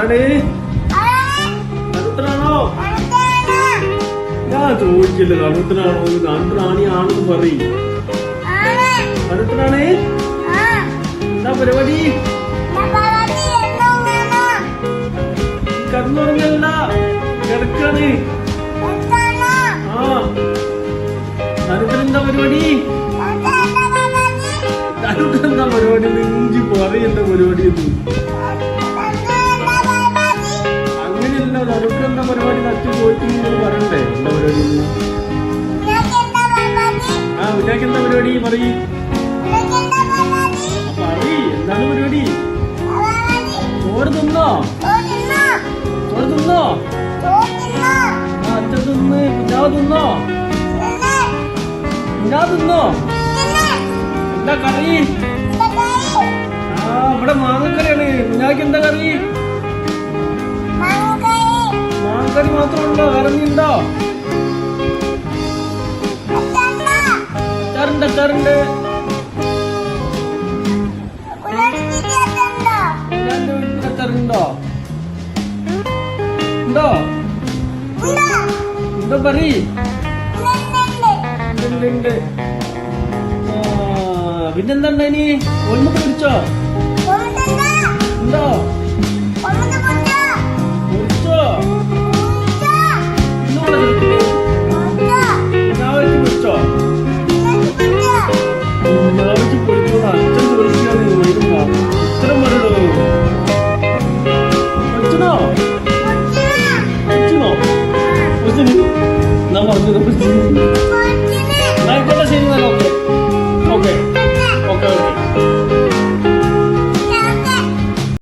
ആരാണ്? കറുത്തനാണോ? ഞാൻ ചോദിച്ചില്ല കറുത്തനാണോ. കറുത്തനാണിയാണെന്ന് പറയും. കറുത്തനാണ്. എന്താ പരിപാടി? കടന്നുറങ്ങല്ല, കിടക്കാണ്. ആ കറുത്തനെന്താ പരിപാടി? കറുത്തെന്താ പരിപാടി? നെഞ്ചി പറയെന്താ പരിപാടി? അങ്ങനെയല്ല, കറുത്തെന്താ പരിപാടി? നച്ചു ചോദിച്ചു നിങ്ങൾ പറയണ്ടേ എന്താ പരിപാടി? ആ ഉന്നാക്ക് എന്താ പരിപാടി? പറയ് എന്താണ് പരിപാടി? ചോറ് തിന്നോ? ചോറ് തിന്നോ? അച്ഛൻ തിന്ന്. കുഞ്ഞാവ് തിന്നോ? കുഞ്ഞാവ് തിന്നോ? എന്താ കറി? ആ ഇവിടെ മാങ്ങക്കറിയാണ്. കുഞ്ഞാക്ക് എന്താ കറി? മാങ്ങക്കറി മാത്രമുണ്ടോ? കറിഞ്ഞുണ്ടോ? അച്ചാറുണ്ട്. അച്ചാറുണ്ട്. അച്ചാറുണ്ടോ? ഉണ്ടോ? ഉണ്ടോ പറയ്. പിന്നെന്താ ഇനി? ഒന്നിട്ട് പിടിച്ചോ? ഉണ്ടോ? പിടിച്ചോ?